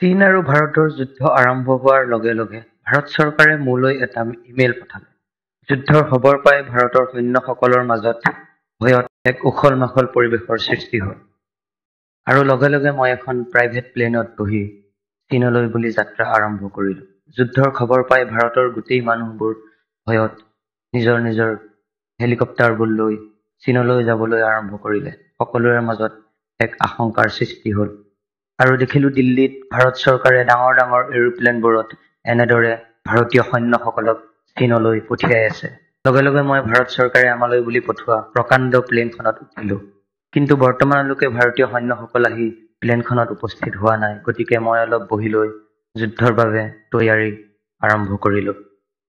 চীন আৰু ভাৰতৰ যুদ্ধ আৰম্ভ হোৱাৰ লগে লগে ভাৰত চৰকাৰে মোলৈ এটা ইমেইল পঠালে। যুদ্ধৰ খবৰ পাই ভাৰতৰ সৈন্যসকলৰ মাজত ভয়ত এক উখল-মাখল পৰিৱেশৰ সৃষ্টি হ'ল। আৰু লগে লগে মই এখন প্ৰাইভেট প্লেনত বহি চীনলৈ বুলি যাত্ৰা আৰম্ভ কৰিলোঁ। যুদ্ধৰ খবৰ পাই ভাৰতৰ গোটেই মানুহবোৰ ভয়ত নিজৰ নিজৰ হেলিকপ্টাৰবোৰ লৈ চীনলৈ যাবলৈ আৰম্ভ কৰিলে। সকলোৰে মাজত এক আশংকাৰ সৃষ্টি হ'ল। আৰু দেখিলোঁ দিল্লীত ভাৰত চৰকাৰে ডাঙৰ ডাঙৰ এৰোপ্লেনবোৰত এনেদৰে ভাৰতীয় সৈন্যসকলক চীনলৈ পঠিয়াই আছে। লগে লগে মই ভাৰত চৰকাৰে আমালৈ বুলি পঠোৱা প্ৰকাণ্ড প্লেনখনত উঠিলোঁ। কিন্তু বৰ্তমানলৈকে ভাৰতীয় সৈন্যসকল আহি প্লেনখনত উপস্থিত হোৱা নাই। গতিকে মই অলপ বহি লৈ যুদ্ধৰ বাবে তৈয়াৰী আৰম্ভ কৰিলোঁ।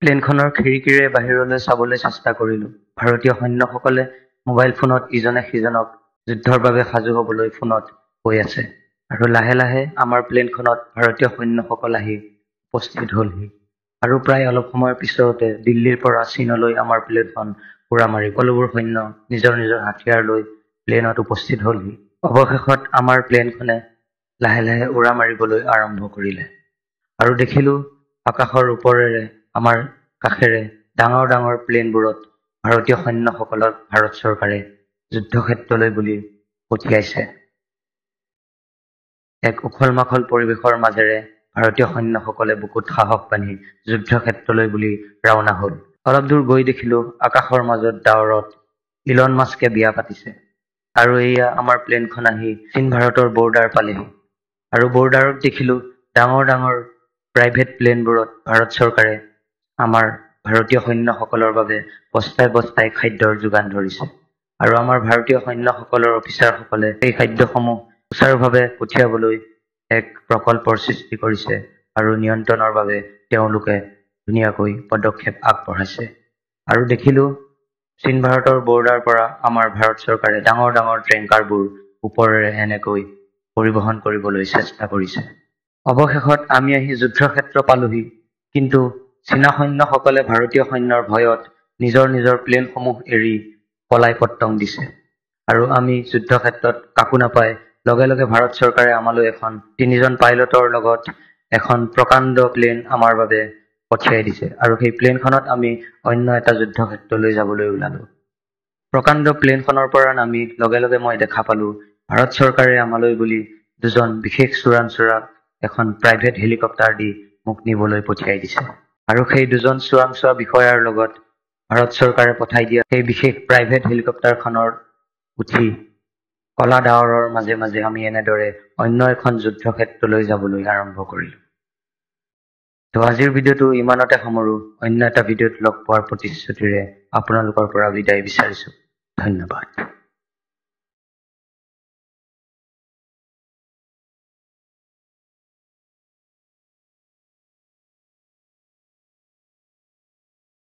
প্লেনখনৰ খিৰিকীৰে বাহিৰলৈ চাবলৈ চেষ্টা কৰিলোঁ। ভাৰতীয় সৈন্যসকলে মোবাইল ফোনত ইজনে সিজনক যুদ্ধৰ বাবে সাজু হ'বলৈ ফোনত কৈ আছে। আৰু লাহে লাহে আমাৰ প্লেনখনত ভাৰতীয় সৈন্যসকল আহি উপস্থিত হ'লহি। আৰু প্ৰায় অলপ সময়ৰ পিছতে দিল্লীৰ পৰা চীনলৈ আমাৰ প্লেনখন উৰা মাৰি সকলোবোৰ সৈন্য নিজৰ নিজৰ হাথিয়াৰ লৈ প্লেনত উপস্থিত হ'লহি। অৱশেষত আমাৰ প্লেনখনে লাহে লাহে উৰা মাৰিবলৈ আৰম্ভ কৰিলে। আৰু দেখিলোঁ আকাশৰ ওপৰেৰে আমাৰ কাষেৰে ডাঙৰ ডাঙৰ প্লেনবোৰত ভাৰতীয় সৈন্যসকলক ভাৰত চৰকাৰে যুদ্ধক্ষেত্ৰলৈ বুলি পঠিয়াইছে। এক উখল-মাখল পৰিৱেশৰ মাজেৰে ভাৰতীয় সৈন্যসকলে বুকুত সাহস বান্ধি যুদ্ধক্ষেত্ৰলৈ বুলি ৰাওনা হ'ল। অলপ দূৰ গৈ দেখিলোঁ আকাশৰ মাজত ডাৱৰত ইলন মাস্কে বিয়া পাতিছে। আৰু এয়া আমাৰ প্লেনখন আহি চীন ভাৰতৰ বৰ্ডাৰ পালেহি। আৰু বৰ্ডাৰত দেখিলোঁ ডাঙৰ ডাঙৰ প্ৰাইভেট প্লেনবোৰত ভাৰত চৰকাৰে আমাৰ ভাৰতীয় সৈন্যসকলৰ বাবে বস্তাই বস্তাই খাদ্যৰ যোগান ধৰিছে। আৰু আমাৰ ভাৰতীয় সৈন্যসকলৰ অফিচাৰসকলে এই খাদ্যসমূহ সুচাৰুভাৱে পঠিয়াবলৈ এক প্ৰকল্পৰ সৃষ্টি কৰিছে আৰু নিয়ন্ত্ৰণৰ বাবে তেওঁলোকে ধুনীয়াকৈ পদক্ষেপ আগবঢ়াইছে। আৰু দেখিলোঁ চীন ভাৰতৰ বৰ্ডাৰ পৰা আমাৰ ভাৰত চৰকাৰে ডাঙৰ ডাঙৰ ট্ৰেংকাৰবোৰ ওপৰেৰে এনেকৈ পৰিবহণ কৰিবলৈ চেষ্টা কৰিছে। অৱশেষত আমি আহি যুদ্ধক্ষেত্ৰ পালোহি। কিন্তু চীনা সৈন্যসকলে ভাৰতীয় সৈন্যৰ ভয়ত নিজৰ নিজৰ প্লেনসমূহ এৰি পলাই পত্তং দিছে। আৰু আমি যুদ্ধক্ষেত্ৰত কাকো নাপাই লগে লগে ভাৰত চৰকাৰে আমালৈ এখন 3জন পাইলটৰ লগত এখন প্ৰকাণ্ড প্লেন আমাৰ বাবে পঠিয়াই দিছে। আৰু সেই প্লেনখনত আমি অন্য এটা যুদ্ধক্ষেত্ৰলৈ যাবলৈ ওলালোঁ। প্ৰকাণ্ড প্লেনখনৰ পৰা নামি লগে লগে মই দেখা পালোঁ ভাৰত চৰকাৰে আমালৈ বুলি 2জন বিশেষ চোৰাংচোৱাক এখন প্ৰাইভেট হেলিকপ্টাৰ দি মোক নিবলৈ পঠিয়াই দিছে। আৰু সেই 2জন চোৰাংচোৱা বিষয়াৰ লগত ভাৰত চৰকাৰে পঠাই দিয়া সেই বিশেষ প্ৰাইভেট হেলিকপ্টাৰখনৰ উঠি কলা ডাৱৰৰ মাজে মাজে আমি এনেদৰে অন্য এখন যুদ্ধক্ষেত্ৰলৈ যাবলৈ আৰম্ভ কৰিলোঁ। তো আজিৰ ভিডিঅ'টো ইমানতে সামৰোঁ। অন্য এটা ভিডিঅ'ত লগ পোৱাৰ প্ৰতিশ্ৰুতিৰে আপোনালোকৰ পৰা বিদায় বিচাৰিছোঁ। ধন্যবাদ।